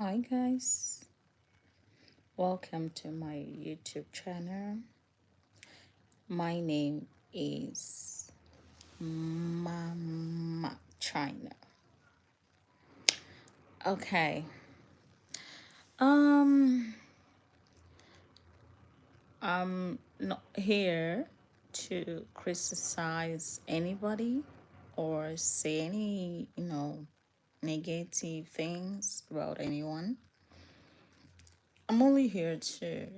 Hi guys, welcome to my YouTube channel. My name is Mama China. Okay. Um I'm not here to criticize anybody or say any, negative things about anyone. I'm only here to,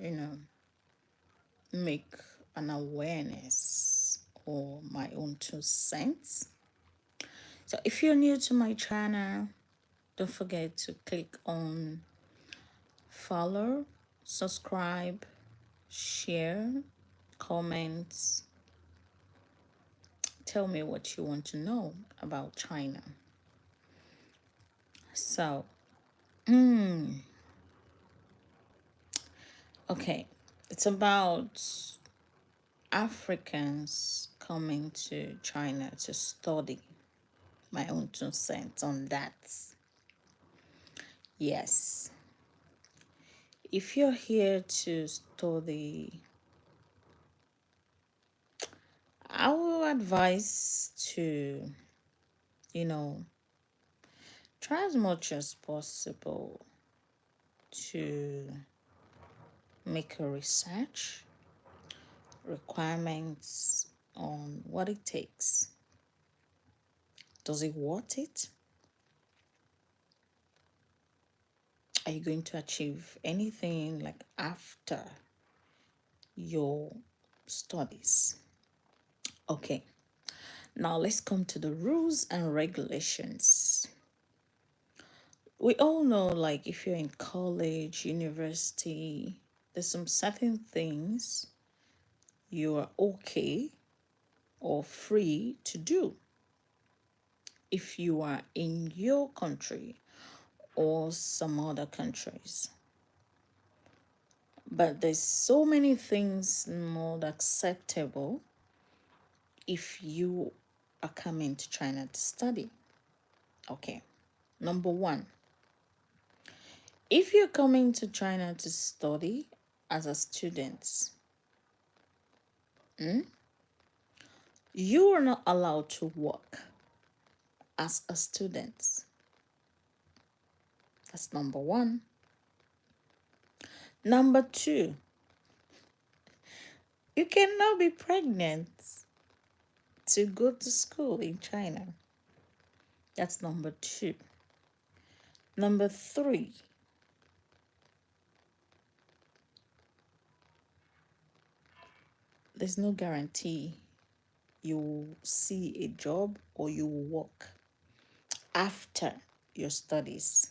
make an awareness or my own 2 cents. So if you're new to my channel, don't forget to click on follow, subscribe, share, comments. Tell me what you want to know about China. So, okay, it's about Africans coming to China to study. My own 2 cents on that. Yes. If you're here to study, I will advise to, you know, try as much as possible to make a research requirements on what it takes. Does it worth it? Are you going to achieve anything like after your studies? Okay, now let's come to the rules and regulations. We all know, like, if you're in college, university, there's some certain things you are okay or free to do if you are in your country or some other countries. But there's so many things not acceptable if you are coming to China to study. Okay, number one, if you're coming to China to study as a student, you are not allowed to work as a student. That's number one. Number two, you cannot be pregnant to go to school in China. That's number two. Number three, there's no guarantee you will see a job or you will work after your studies.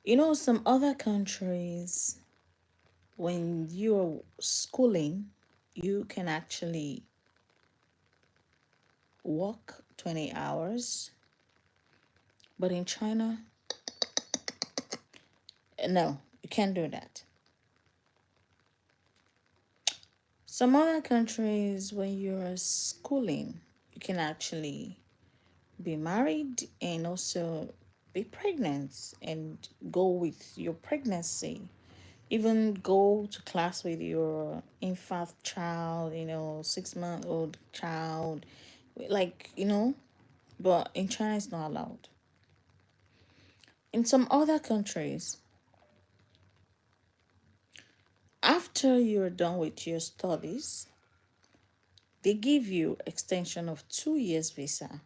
You know, some other countries, when you're schooling, you can actually work 20 hours. But in China, no, you can't do that. Some other countries, when you're schooling, you can actually be married and also be pregnant and go with your pregnancy. Even go to class with your infant child, 6-month-old child, like, but in China, it's not allowed. In some other countries, after you're done with your studies, they give you extension of 2 years visa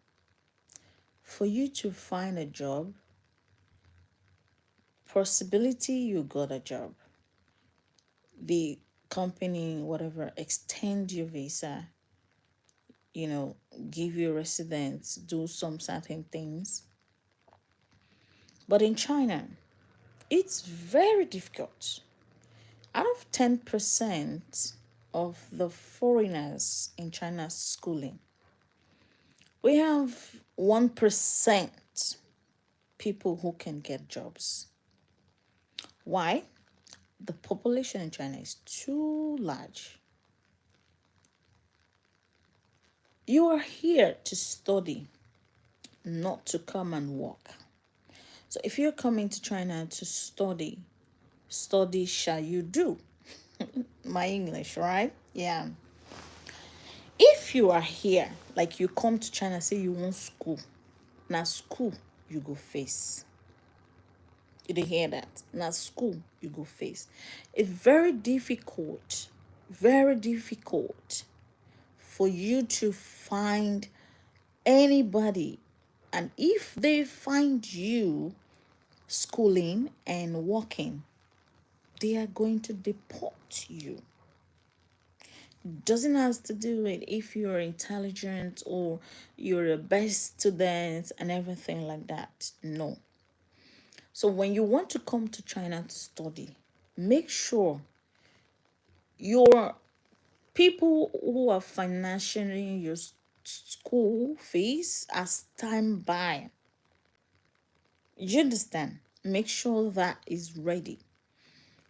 for you to find a job. Possibility you got a job. The company, whatever, extend your visa, give you residence, do some certain things. But in China, it's very difficult. Out of 10% of the foreigners in China's schooling, we have 1% people who can get jobs. Why? The population in China is too large. You are here to study, not to come and work. So if you're coming to China to study, study shall you do. My English, right? Yeah. If you are here, like you come to China, say you want school, now school you go face. You didn't hear that. Now school you go face. It's very difficult for you to find anybody. And if they find you schooling and working, they are going to deport you. Doesn't have to do with if you're intelligent or you're the best student and everything like that. No. So when you want to come to China to study, make sure your people who are financing your school fees are standby. You understand? Make sure that is ready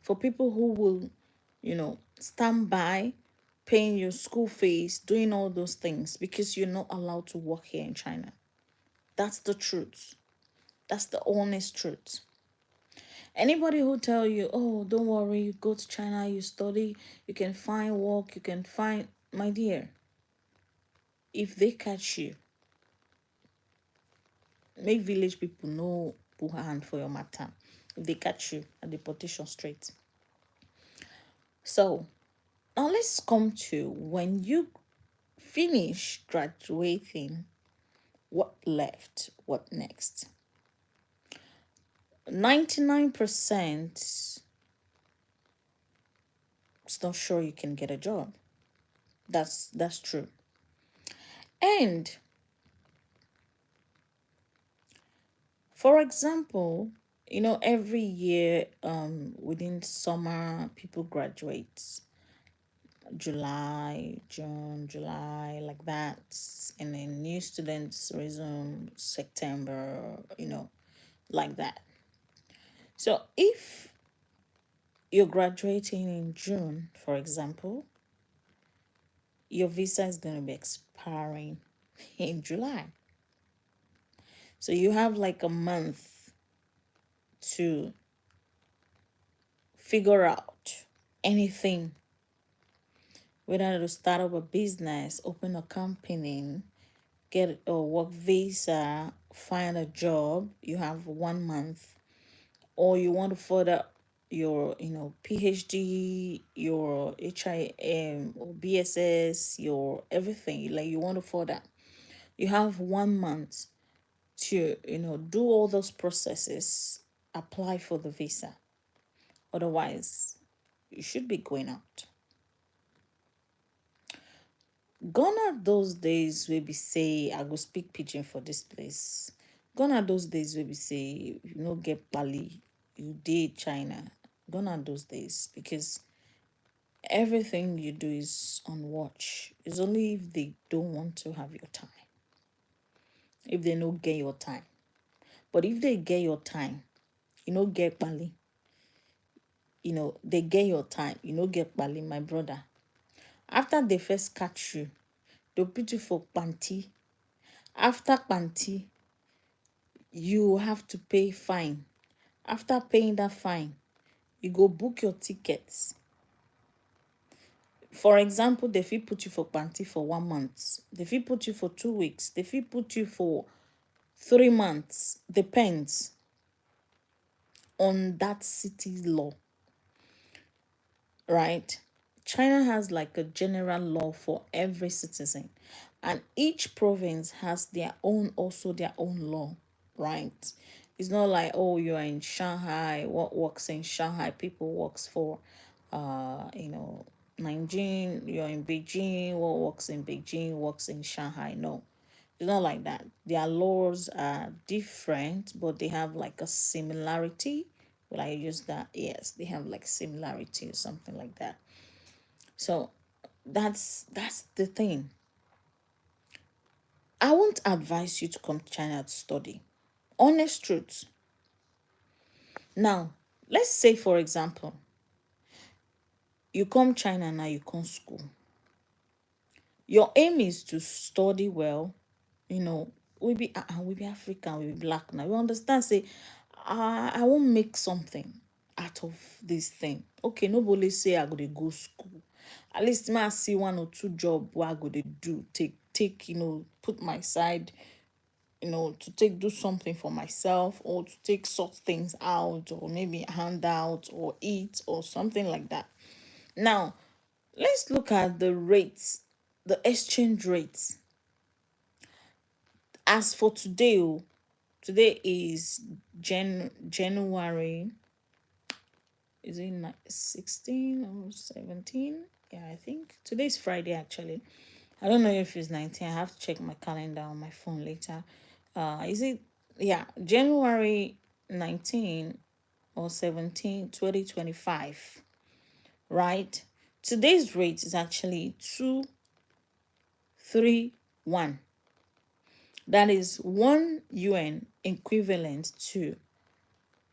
for people who will, stand by paying your school fees, doing all those things because you're not allowed to work here in China. That's the truth. That's the honest truth. Anybody who tell you, oh, don't worry, you go to China, you study, you can find work, you can find, my dear, if they catch you, make village people know put hand for your matter. If they catch you at deportation straight. So now let's come to when you finish graduating, what left? What next? 99% is not sure you can get a job. That's true. And for example, every year within summer people graduate. July, June, July, like that. And then new students resume September, like that. So if you're graduating in June, for example, your visa is going to be expiring in July. So you have like a month to figure out anything, whether to start up a business, open a company, get a work visa, find a job. You have 1 month, or you want to further your PhD, your HIM or BSS, your everything, like you want to further, you have 1 month to do all those processes, apply for the visa. Otherwise you should be going out. Gone are those days where we say, I go speak pidgin for this place. Gone are those days where we say, you no get Bali, you did China. Gone are those days because everything you do is on watch. It's only if they don't want to have your time. If they no get your time. But if they get your time, you no get Bali. They get your time, you no get Bali, my brother. After they first catch you, they'll put you for panty. After panty, you have to pay fine. After paying that fine, you go book your tickets. For example, they fit put you for panty for 1 month. They fit put you for 2 weeks. They fit put you for 3 months. Depends on that city's law, right? China has like a general law for every citizen, and each province has their own law, right? It's not like, oh, you are in Shanghai, what works in Shanghai people works for Nanjing, you're in Beijing, what works in Beijing works in Shanghai. No, it's not like that. Their laws are different, but they have like a similarity. Will I use that? Yes, they have like similarity or something like that. So that's the thing. I won't advise you to come to China to study. Honest truth. Now, let's say for example, you come China now, you come school. Your aim is to study well, you know, we be African, we be black now. We understand, say I won't make something out of this thing. Okay, nobody say I go to go school. At least may I see one or two job what I go to do. Take, put my side, to take do something for myself, or to take sort things out, or maybe hand out or eat or something like that. Now, let's look at the rates, the exchange rates. As for today, today is January, is it 16 or 17? Yeah, I think today's Friday actually. I don't know if it's 19. I have to check my calendar on my phone later. Is it, yeah, January 19 or 17, 2025, right? Today's rate is actually 231. That is 1 yuan equivalent to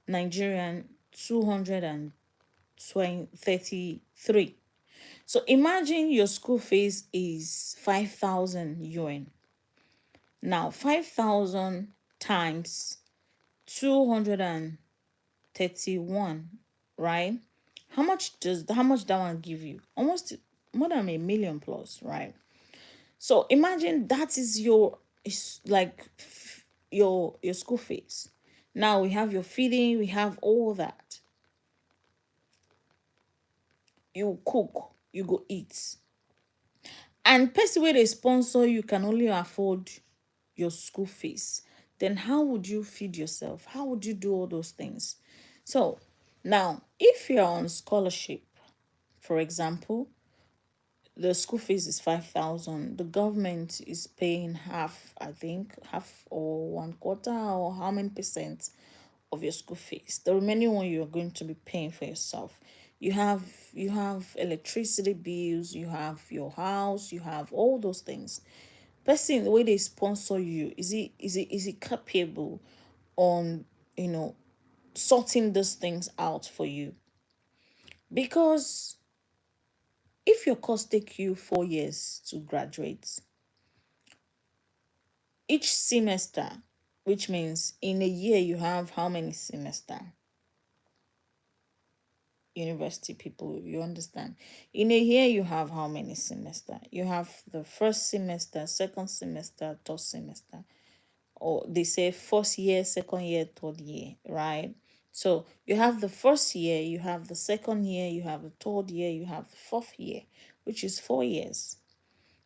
Nigerian 233. So imagine your school fees is 5,000 yuan. Now 5,000 times 231, right? How much that one give you? Almost more than a million plus, right? So imagine that is your, it's like your school fees. Now we have your feeding, we have all that. You cook, you go eat. And person where they sponsor you can only afford your school fees. Then how would you feed yourself? How would you do all those things? So now if you're on scholarship, for example, the school fees is 5,000. The government is paying half, I think, half or one quarter, or how many percent of your school fees. The remaining one you're going to be paying for yourself. You have electricity bills, you have your house, you have all those things. Person the way they sponsor you, is it capable on, sorting those things out for you? Because if your course take you 4 years to graduate, each semester, which means in a year you have how many semester? University people, you understand? In a year you have how many semester? You have the first semester, second semester, third semester, or they say first year, second year, third year, right? So you have the first year, you have the second year, you have the third year, you have the fourth year, which is 4 years.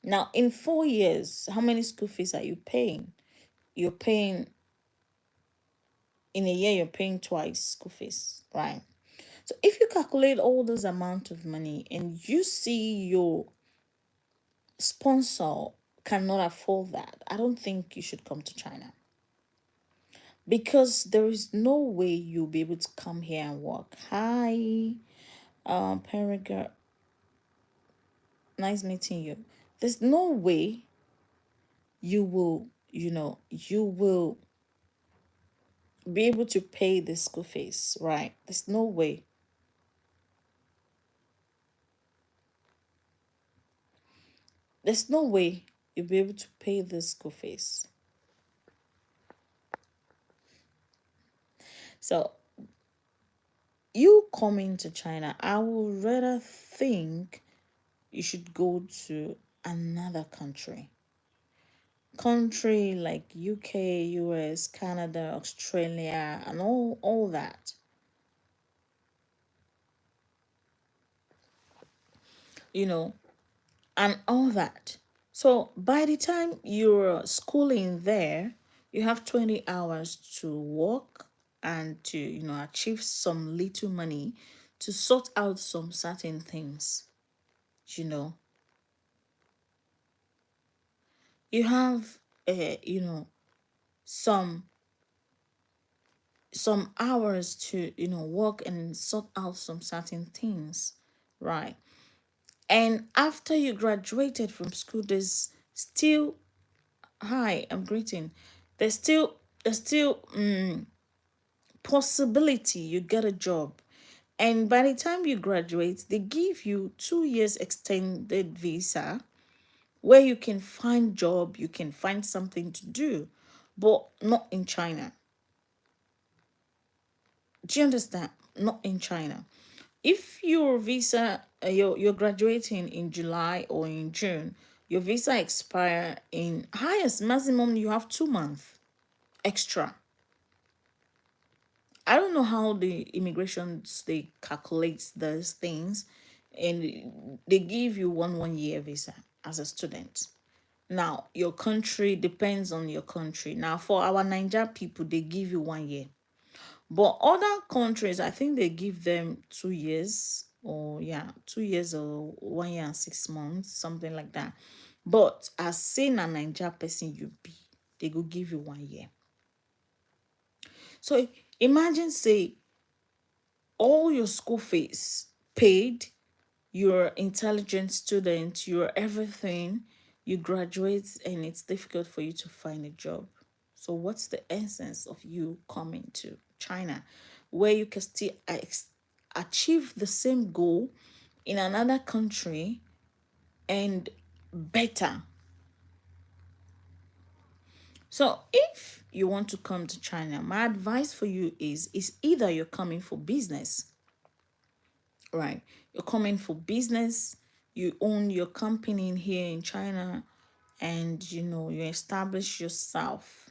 Now in 4 years, how many school fees are you paying? You're paying, in a year you're paying twice school fees, right? So if you calculate all this amount of money and you see your sponsor cannot afford that, I don't think you should come to China, because there is no way you'll be able to come here and work. Hi, Periga, nice meeting you. There's no way you will be able to pay the school fees, right? There's no way. There's no way you'll be able to pay the school fees. So you coming to China, I would rather think you should go to another country like UK, US, Canada, Australia, and all that, you know, and all that. So by the time you're schooling there, you have 20 hours to work and to, achieve some little money to sort out some certain things, you know. You have some hours to, work and sort out some certain things, right? And after you graduated from school, there's still, hi, I'm greeting. There's still possibility you get a job. And by the time you graduate, they give you 2 years extended visa where you can find job, you can find something to do, but not in China. Do you understand? Not in China. If your visa, you're graduating in July or in June, your visa expire in highest maximum you have 2 months extra. I don't know how the immigrations they calculate those things, and they give you one year visa as a student. Now your country depends on your country. Now for our Niger people, they give you 1 year. But other countries, I think they give them 2 years, or yeah, 2 years or 1 year and 6 months, something like that. But as saying a Niger person you be, they go give you 1 year. So imagine say all your school fees paid, you're intelligent student, you're everything, you graduate and it's difficult for you to find a job. So what's the essence of you coming to China where you can still achieve the same goal in another country and better? So if you want to come to China, my advice for you is either you're coming for business, right? You're coming for business, you own your company in here in China, and you establish yourself,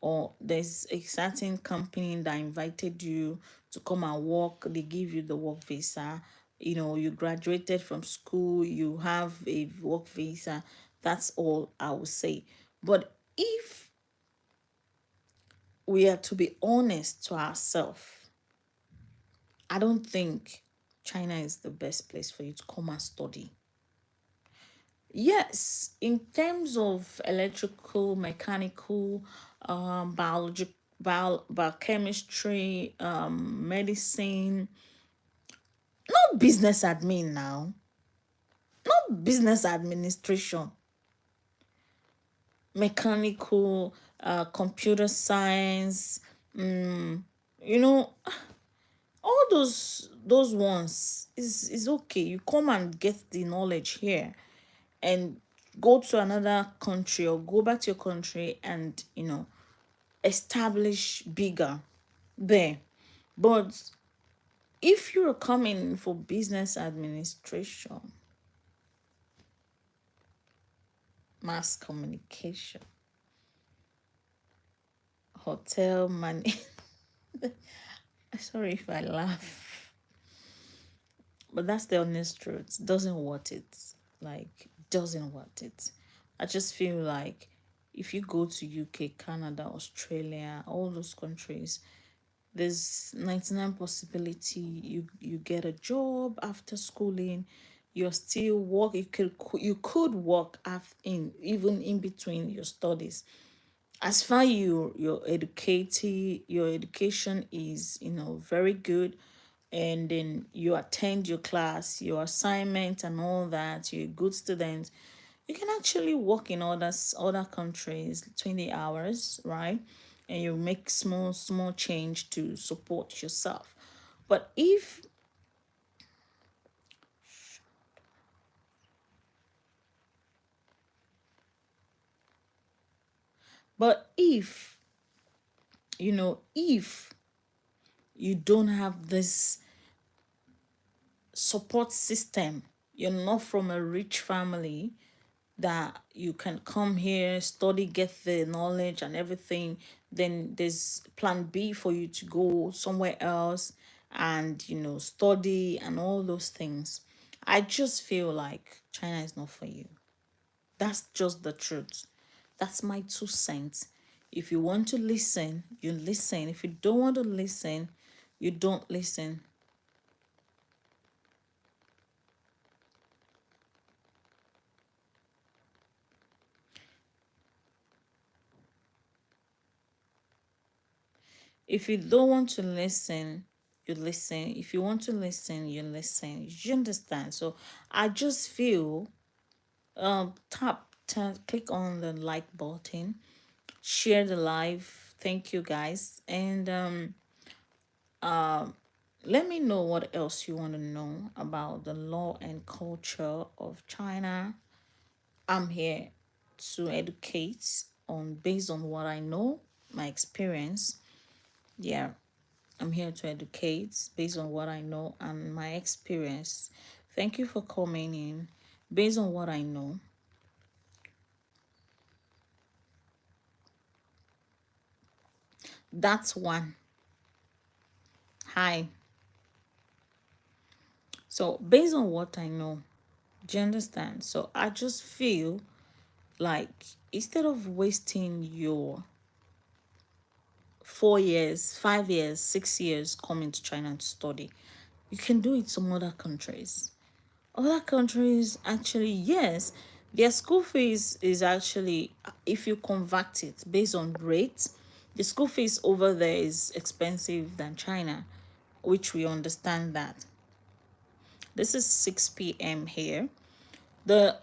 or there's a certain company that invited you to come and work, they give you the work visa, you graduated from school, you have a work visa. That's all I would say. But if we are to be honest to ourselves, I don't think China is the best place for you to come and study. Yes, in terms of electrical, mechanical, biology, biochemistry, medicine, not business admin now, not business administration, mechanical, computer science, you know, all those ones is okay. You come and get the knowledge here, and go to another country or go back to your country and establish bigger there. But if you're coming for business administration, mass communication, hotel money, sorry if I laugh, but that's the honest truth. Doesn't worth it. Like, doesn't worth it. I just feel like if you go to UK, Canada, Australia, all those countries, there's 99 possibility you get a job after schooling. You're still work, you could work in even in between your studies, as far your education is very good, and then you attend your class, your assignment and all that, you're a good student, you can actually work in other countries 20 hours, right? And you make small change to support yourself. But if but if you don't have this support system, you're not from a rich family that you can come here, study, get the knowledge and everything, then there's plan B for you to go somewhere else and study and all those things. I just feel like China is not for you. That's just the truth. That's my 2 cents. If you want to listen, you listen. If you don't want to listen, you don't listen. If you don't want to listen, you listen. If you want to listen, you listen. You understand? So I just feel tap, click on the like button, share the live. Thank you guys. And let me know what else you want to know about the law and culture of China. I'm here to educate on based on what I know, my experience. Yeah. I'm here to educate based on what I know and my experience. Thank you for coming in. Based on what I know, that's one. Hi. So, based on what I know, do you understand? So, I just feel like instead of wasting your 4 years, 5 years, 6 years coming to China to study, you can do it some other countries. Other countries actually, yes, their school fees is actually, if you convert it based on rates, the school fees over there is expensive than China, which we understand that. This is 6 p.m. here. The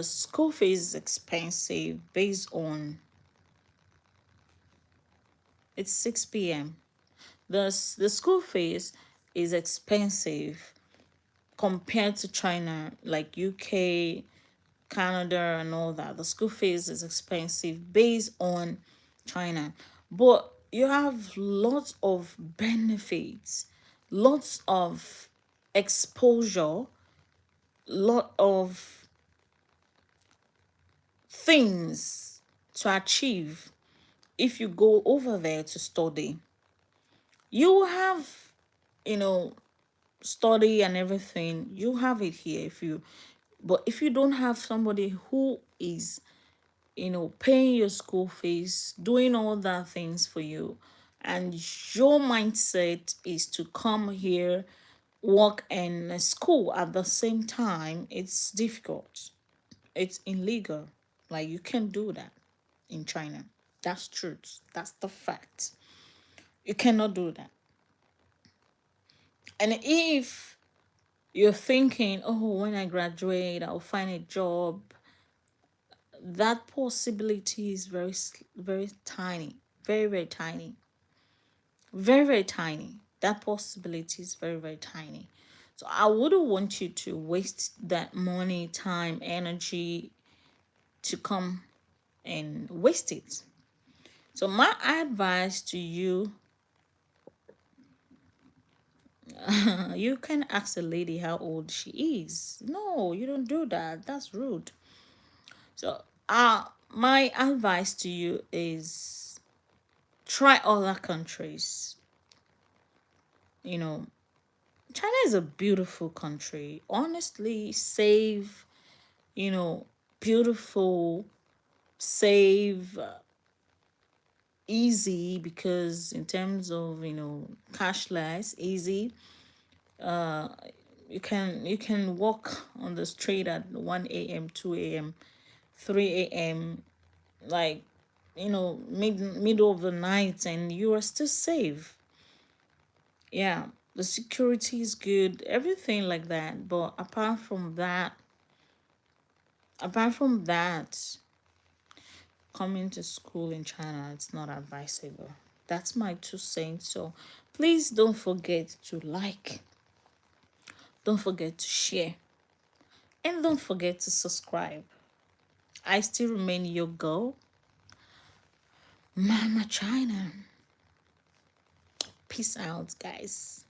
school fees is expensive based on, it's 6 p.m. The school fees is expensive compared to China, like UK, Canada, and all that. The school fees is expensive based on China, but you have lots of benefits, lots of exposure, lot of things to achieve if you go over there to study. You have, you know, study and everything. You have it here if you, but if you don't have somebody who is, paying your school fees, doing all that things for you, and your mindset is to come here, work in a school at the same time, it's difficult. It's illegal. Like, you can't do that in China. That's truth. That's the fact. You cannot do that. And if you're thinking, oh, when I graduate, I'll find a job, that possibility is very tiny, very tiny, very tiny. That possibility is very tiny. So I wouldn't want you to waste that money, time, energy to come and waste it. So my advice to you, you can ask a lady how old she is. No, you don't do that. That's rude. So my advice to you is try other countries. You know, China is a beautiful country. Honestly, safe, you know, beautiful, safe, easy, because in terms of, cashless, easy. Uh you can walk on the street at 1 a.m., 2 a.m., 3 a.m., like, middle of the night, and you are still safe. Yeah, the security is good, everything like that. But apart from that, coming to school in China, it's not advisable. That's my 2 cents. So please don't forget to like, don't forget to share, and don't forget to subscribe. I still remain your girl, Mama China. Peace out, guys.